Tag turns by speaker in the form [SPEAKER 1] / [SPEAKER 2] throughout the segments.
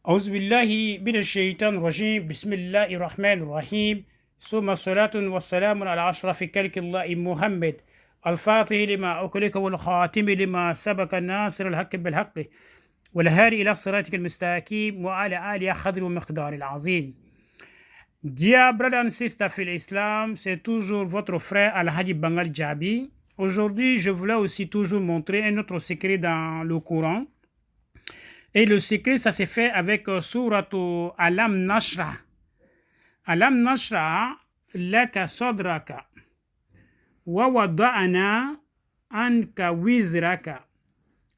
[SPEAKER 1] أعوذ بالله من الشيطان الرجيم بسم الله الرحمن الرحيم ثم الصلاة والسلام على أشرف خلق الله محمد الفاتح لما أغلق والخاتم لما سبق الناصر الحق بالحق والهادي إلى صراطك المستقيم وعلى آله قدر ومقدار العظيم. Dear brothers and sisters in Islam, c'est toujours votre frère Al-Hadi Bangal Jabi. Aujourd'hui, je voulais aussi toujours montrer un autre secret dans le Coran. Et le secret, ça s'est fait avec Suratu Alam Nashra. Alam Nashra, laka sadraka, wa wada'ana anka wizraka,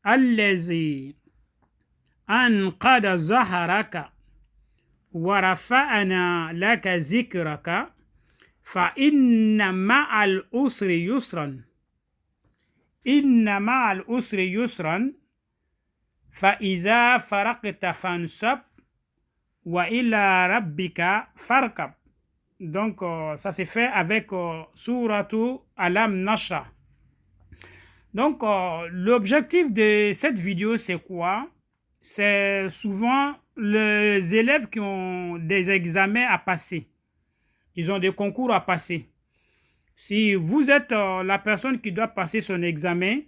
[SPEAKER 1] allazi anqada zaharaka, wa rafa'ana laka zikraka, fa inna ma'al usri yusran. Inna ma'al usri yusran. فإذا فرقت فانصب وإلى ربك فاركب. Donc, ça s'est fait avec Suratu Alam Nashra. Donc, l'objectif de cette vidéo, c'est quoi? C'est souvent les élèves qui ont des examens à passer. Ils ont des concours à passer. Si vous êtes la personne qui doit passer son examen,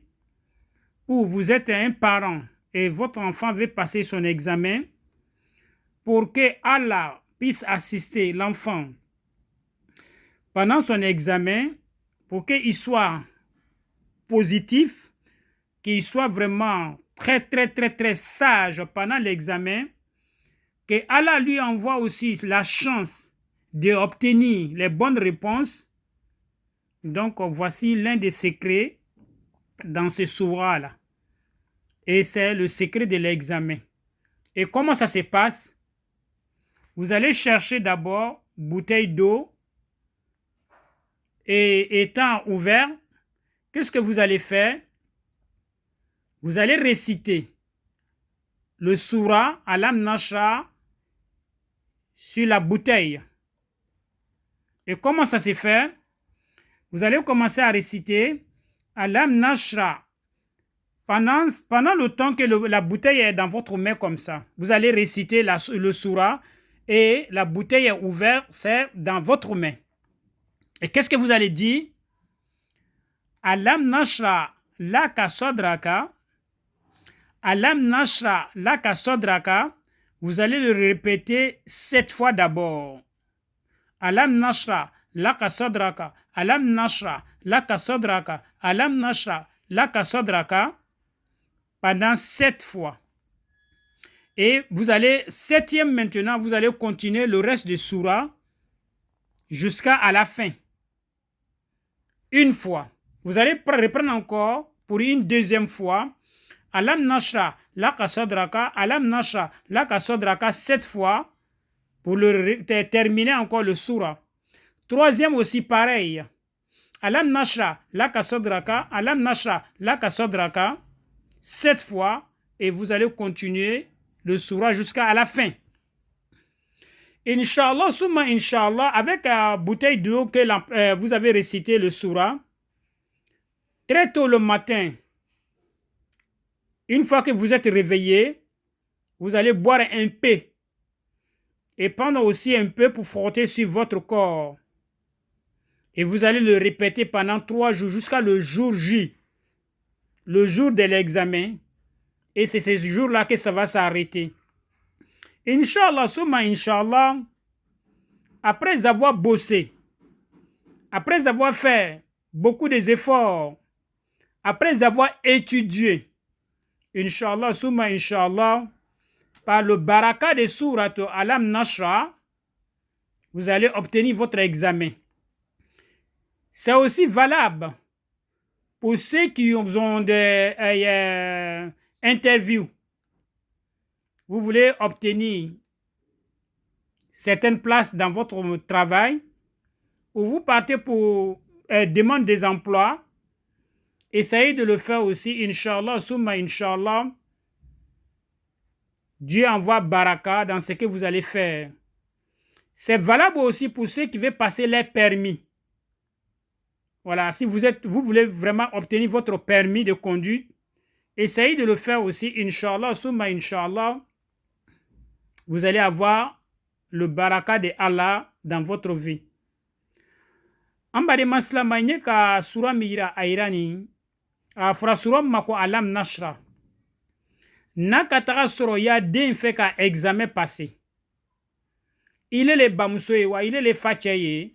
[SPEAKER 1] ou vous êtes un parent, et votre enfant veut passer son examen, pour que Allah puisse assister l'enfant pendant son examen, pour qu'il soit positif, qu'il soit vraiment très sage pendant l'examen, que Allah lui envoie aussi la chance d'obtenir les bonnes réponses. Donc, voici l'un des secrets dans ce surah-là. Et c'est le secret de l'examen. Et comment ça se passe? Vous allez chercher d'abord bouteille d'eau et étant ouvert, qu'est-ce que vous allez faire? Vous allez réciter le surah Alam Nashra sur la bouteille. Et comment ça se fait? Vous allez commencer à réciter Alam Nashra. Pendant le temps que la bouteille est dans votre main comme ça, vous allez réciter le surah et la bouteille est ouverte, c'est dans votre main. Et qu'est-ce que vous allez dire? Alam Nashra laka sadraka. Alam Nashra laka sadraka. Vous allez le répéter 7 fois d'abord. Alam Nashra laka sadraka. Alam Nashra laka sadraka. Alam Nashra laka sadraka. Pendant 7 fois. Et vous allez, 7e maintenant, vous allez continuer le reste de surah jusqu'à la fin. Une fois. Vous allez reprendre encore pour une deuxième fois. Alam Nashra laka sadraka, Alam Nashra laka sadraka 7 fois pour terminer encore le surah. Troisième aussi pareil. Alam Nashra laka sadraka, Alam Nashra laka sadraka 7 fois et vous allez continuer le surah jusqu'à la fin. Inch'Allah, summa Inch'Allah, avec la bouteille d'eau que vous avez récité le surah, très tôt le matin, une fois que vous êtes réveillé, vous allez boire un peu et prendre aussi un peu pour frotter sur votre corps. Et vous allez le répéter pendant 3 jours jusqu'à le jour J, le jour de l'examen. Et c'est ce jour-là que ça va s'arrêter. Inch'Allah, summa Inch'Allah, après avoir bossé, après avoir fait beaucoup d'efforts, après avoir étudié, Inch'Allah, summa Inch'Allah, par le baraka de Surat Alam Nashra, vous allez obtenir votre examen. C'est aussi valable pour ceux qui ont des interviews. Vous voulez obtenir certaines places dans votre travail ou vous partez pour demande des emplois, essayez de le faire aussi, Inch'Allah, summa Inch'Allah. Dieu envoie baraka dans ce que vous allez faire. C'est valable aussi pour ceux qui veulent passer les permis. Voilà, si vous voulez vraiment obtenir votre permis de conduite, essayez de le faire aussi, Inch'Allah, summa Inch'Allah. vous allez avoir le baraka de Allah dans votre vie. Ambade maslama nye ka sura mira airani a fura sura mako alam nashra. Nakataka soro ya den fait ka examen passé. Il est le bamsoye wa il est le facheye.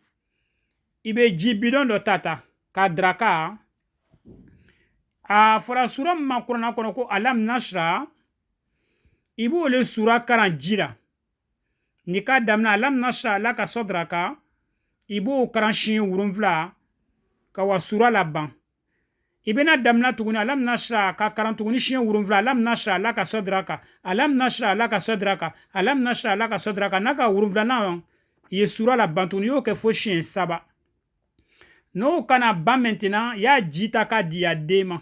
[SPEAKER 1] Ibe jibidon do tata ka draka. A fura sura makurana kono ko alam nashra. Ibu le sura karan jira. Nika damna alam nashra la ka sodraka. Ibu karan shin wurumvla ka wa sura la ban. Ibena damna tuguni alam nashra ka karan tuguni shin wurumvla alam nashra la ka sodraka. Alam nashra la ka sodraka. Alam nashra la ka sodraka. Naka wurumvla na ye sura la ban tuguni yo ke fo shin saba. No kana ban maintenant ya jita ka diadema.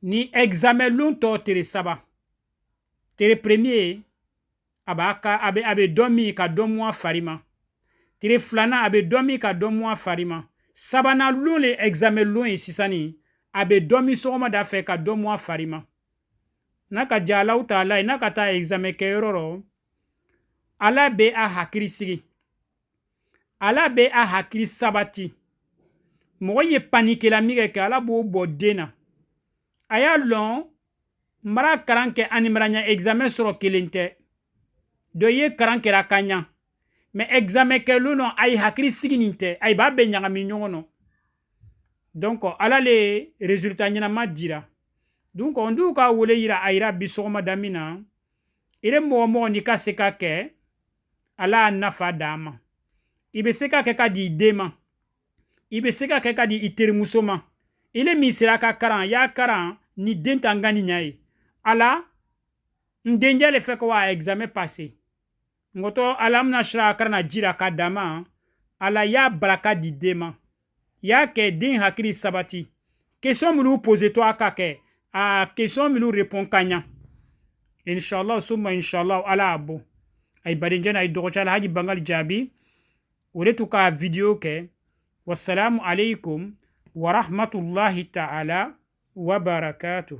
[SPEAKER 1] Ni examen long to tere saba. Tere premier abe domi ka domwa farima. Tere flana abe domi ka domwa farima. Sabana long le examen long sisani abe domi soma da fe ka domwa farima. Naka jala utala naka ta examen ke yororo. Ala be a hakiri sigi. Ala be a hakiri sabati. Mwo ye panike la mige ke ala bo dena. Aya long mara karanke animranya examen soro kilinte. Do ye karanke la kanya. Mais examen ke luno ay hakiri sigininte ay ba be nyanga minyongo. Donc ala le résultat nyina madira. Donc on du ka wole yira ayra bisoma damina. Ile mo ni ka seka ke ala nafa dama. Ibe seka ke ka di dema. Ibe seka ke ka di itirimusoma. Ile misira ka karan ya karan ni dentangani nyai. Ala ndenja le fait wa examen passé. Ngoto alam nashra karna jira kadama ala ya baraka di dema. Ya ke din hakiri sabati. Question mulu pose toi kake. A question mulu répond kanya. Inshallah summa inshallah ala abo. Ay barinjana ay dokochala haji bangal jabi. Uletu ka video ke. Wassalamu alaikum wa rahmatullahi ta'ala wa barakatuh.